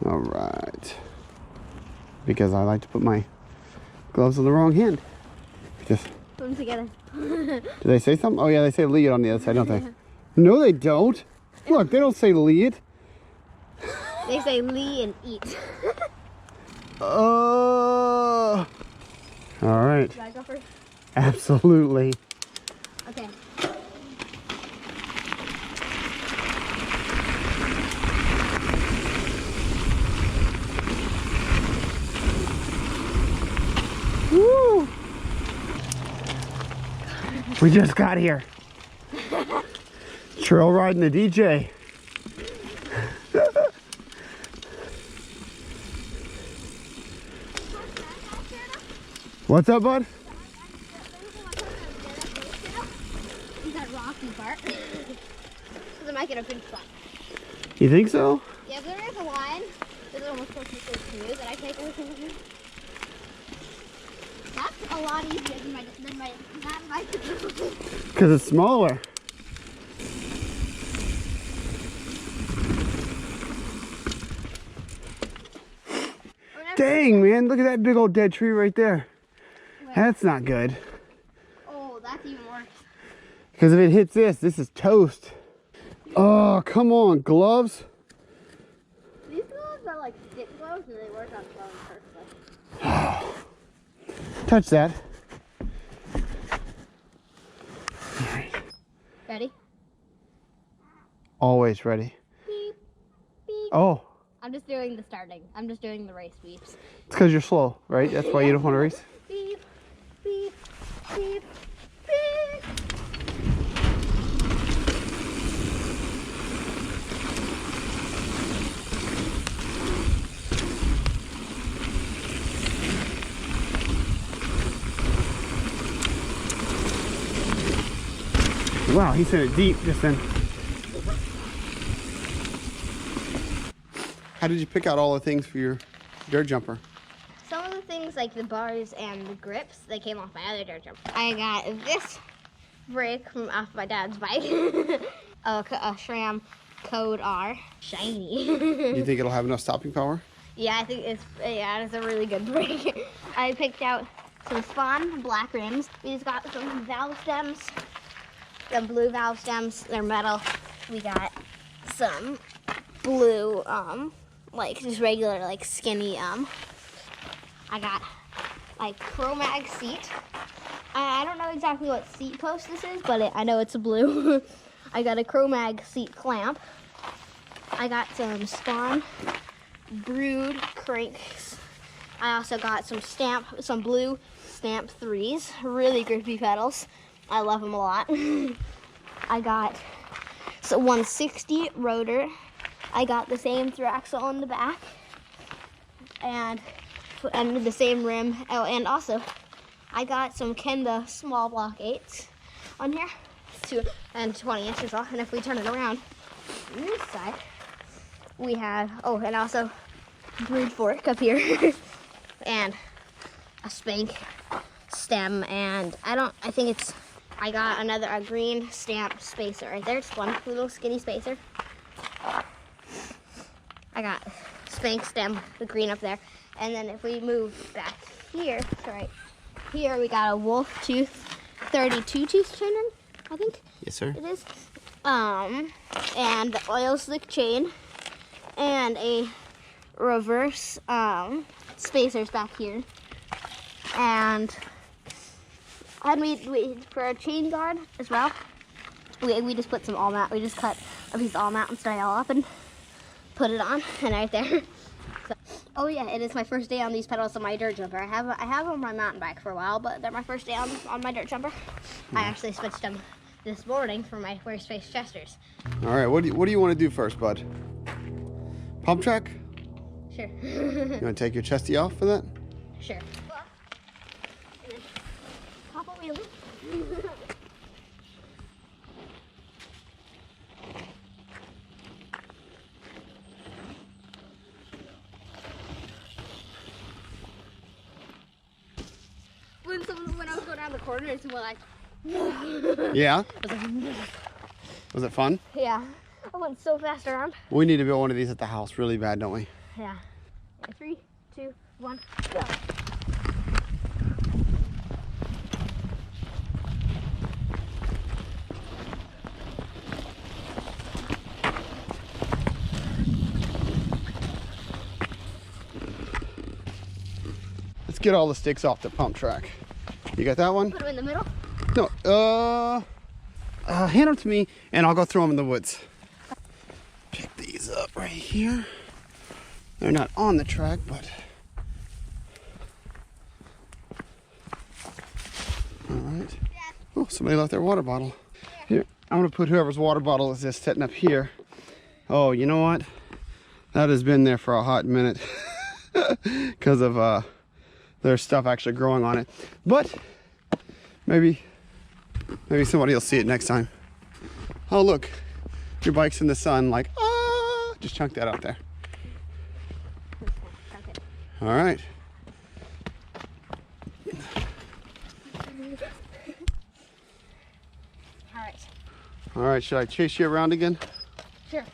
All right. Because I like to put my gloves on the wrong hand. Just put them together. Do they say something? Oh yeah, they say lead on the other side, don't they? No, they don't. Look, they don't say lead. They say lee and eat. All right. Do I go first? Absolutely. Okay. Woo! We just got here. Trail riding the DJ. What's up, bud? That rocky part. So they might get a good spot. You think so? Yeah, if there is a line, this is almost perfectly smooth, and I take everything with me. That's a lot easier than my Because it's smaller. Dang, man, look at that big old dead tree right there. Where? That's not good. Oh, that's even worse. Because if it hits this is toast. Oh, come on, gloves. These gloves are like stick gloves and they work on phone perfectly. Touch that. Ready? Always ready. Beep, beep. Oh, I'm just doing the starting. I'm just doing the race beeps. it's because you're slow, right? That's why you don't want to race? Beep, beep, beep, beep. Wow, he sent it deep just then. How did you pick out all the things for your dirt jumper? Some of the things like the bars and the grips, they came off my other dirt jumper. I got this brake from off my dad's bike. a SRAM Code R. Shiny. You think it'll have enough stopping power? Yeah, I think it's a really good brake. I picked out some Spawn black rims. We just got some valve stems. Some blue valve stems, they're metal. We got some blue, like just regular, like skinny, I got like Chromag seat. I don't know exactly what seat post this is, but I know it's blue. I got a Chromag seat clamp. I got some Spawn Brood cranks. I also got some blue Stamp 3s, really grippy pedals. I love them a lot. I got a 160 rotor. I got the same thraxle on the back and the same rim. Oh, and also I got some Kenda small block 8s on here, 20 inches off. And if we turn it around, on this side, we have, oh, and also Brood fork up here and a spank stem, and I got a green Stamp spacer right there. It's one little skinny spacer. I got spank stem, the green up there. And then if we move back here, right here, we got a wolf tooth 32 tooth chain, I think. Yes, sir. It is. And the oil slick chain and a reverse spacers back here. And we for a chain guard as well, we just put some all mat. We just cut a piece of all mat and style up and put it on, and right there. So, oh yeah, it is my first day on these pedals on my dirt jumper. I have them on my mountain bike for a while, but they're my first day on my dirt jumper. Yeah. I actually switched them this morning for my first face chesters. All right, what do you want to do first, bud? Pump track? Sure. You want to take your chesty off for that? Sure. And then pop a wheelie. When I was going down the corner, it's more like. Yeah. Was it fun? Yeah. I went so fast around. We need to build one of these at the house really bad, don't we? Yeah. 3, 2, 1, go. Let's get all the sticks off the pump track. You got that one? Put them in the middle? No, hand them to me and I'll go throw them in the woods. Pick these up right here. They're not on the track, but. All right. Oh, somebody left their water bottle. Here, I'm gonna put whoever's water bottle is just sitting up here. Oh, you know what? That has been there for a hot minute because of there's stuff actually growing on it. But maybe somebody will see it next time. Oh, look, your bike's in the sun, like, ah, just chunk that out there. All right. All right, should I chase you around again? Sure.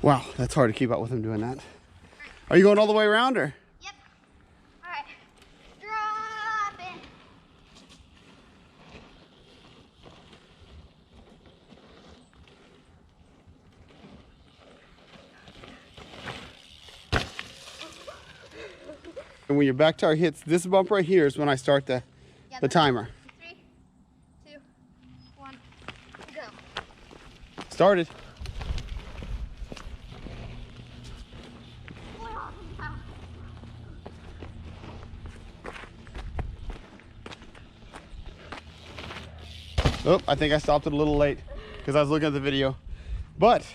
Wow, that's hard to keep up with him doing that. Are you going all the way around or? Yep. All right. Drop it. And when your back tire hits this bump right here is when I start the timer. 3, 2, 1, go. Started. Oh, I think I stopped it a little late because I was looking at the video. But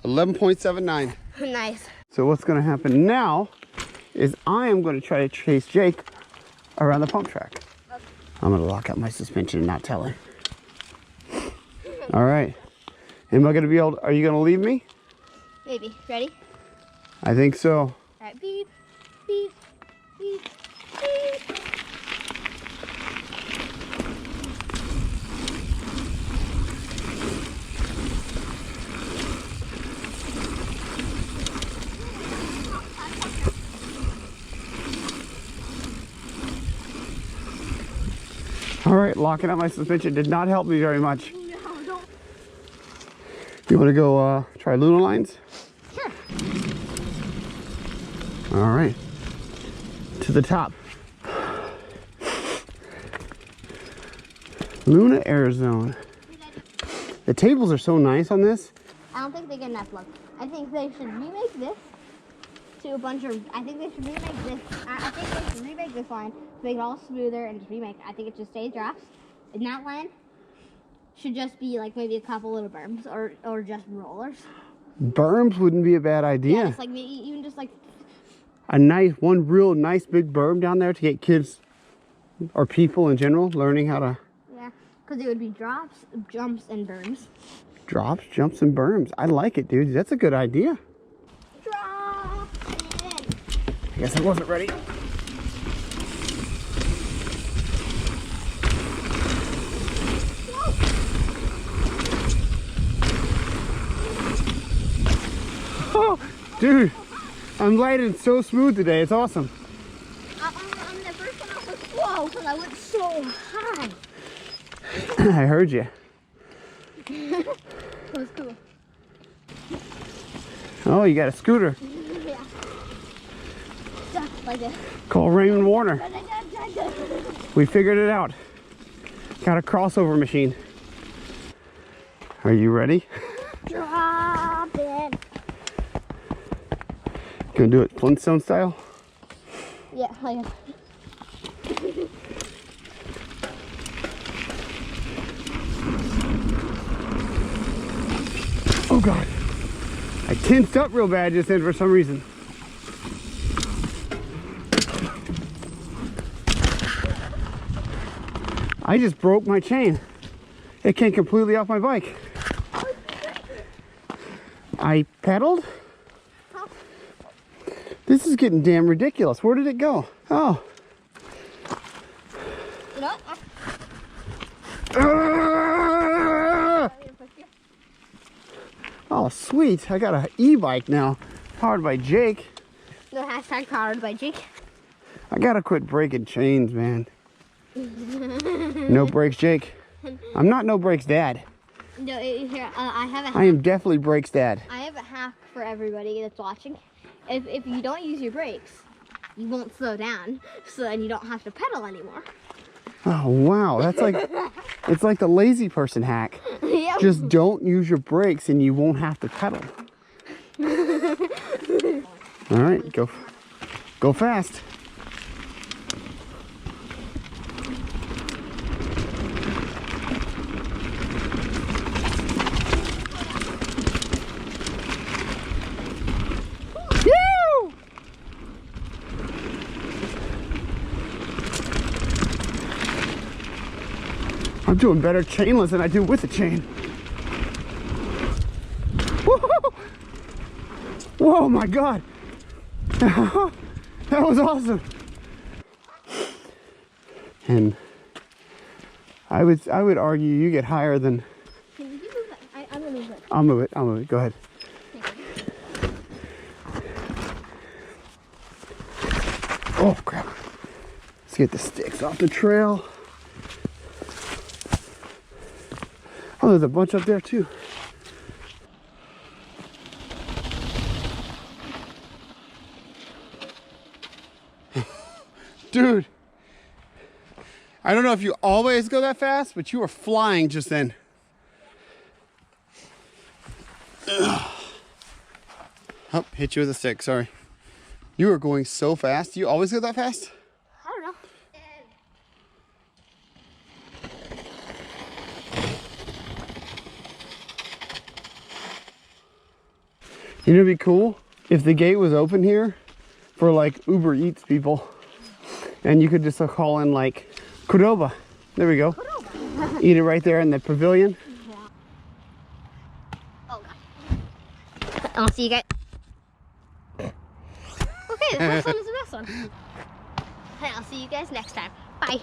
11.79. Nice. So what's going to happen now is I am going to try to chase Jake around the pump track. Okay. I'm going to lock up my suspension and not tell her. All right. Am I going to be able to, are you going to leave me? Maybe. Ready? I think so. All right. Beep, beep, beep, beep. All right, locking up my suspension did not help me very much. No, don't. You want to go try Luna lines? Sure. All right, to the top. Luna Air Zone. The tables are so nice on this. I don't think they get enough love. I think they should remake this to a bunch of. I think they should remake this. I think they should remake this line to make it all smoother and just remake. I think it should stay drops. And that line should just be like maybe a couple little berms or just rollers. Berms wouldn't be a bad idea. Yeah, just like maybe even just like a nice, one real nice big berm down there to get kids or people in general learning how to. Yeah, because it would be drops, jumps, and berms. Drops, jumps, and berms. I like it, dude. That's a good idea. Drop it. I guess I wasn't ready. Oh, dude, I'm gliding so smooth today. It's awesome. I'm the first one off the flow because I went so high. I heard you. That was cool. Oh, you got a scooter. Yeah. Just like this. Call Raymond Warner. We figured it out. Got a crossover machine. Are you ready? Drop it. Gonna do it Flintstone style? Yeah, like Oh God. I tensed up real bad just then for some reason. I just broke my chain. It came completely off my bike. I pedaled? Huh? This is getting damn ridiculous. Where did it go? Oh. You know what? Oh, sweet. I got an e-bike now. Powered by Jake. No hashtag powered by Jake. I gotta quit breaking chains, man. No brakes, Jake. I'm not no brakes dad. No, here, I have a hack. I am definitely brakes dad. I have a hack for everybody that's watching. If you don't use your brakes, you won't slow down, so then you don't have to pedal anymore. Oh, wow. That's like, it's like the lazy person hack. Yep. Just don't use your brakes and you won't have to pedal. All right, go fast. Woo! I'm doing better chainless than I do with a chain. Woo-hoo! Whoa, my God. That was awesome. And I would argue you get higher than. Can you move it? I'm gonna move it. I'll move it. Go ahead. Oh crap. Let's get the sticks off the trail. Oh, there's a bunch up there too. Dude, I don't know if you always go that fast, but you were flying just then. Ugh. Oh, hit you with a stick, sorry. You were going so fast. Do you always go that fast? I don't know. You know, it'd be cool if the gate was open here for like Uber Eats people. And you could just call in like Cordoba. There we go. Eat it right there in the pavilion. Yeah. Oh God. I'll see you guys. Okay, the first one is the best one. Hey, I'll see you guys next time. Bye.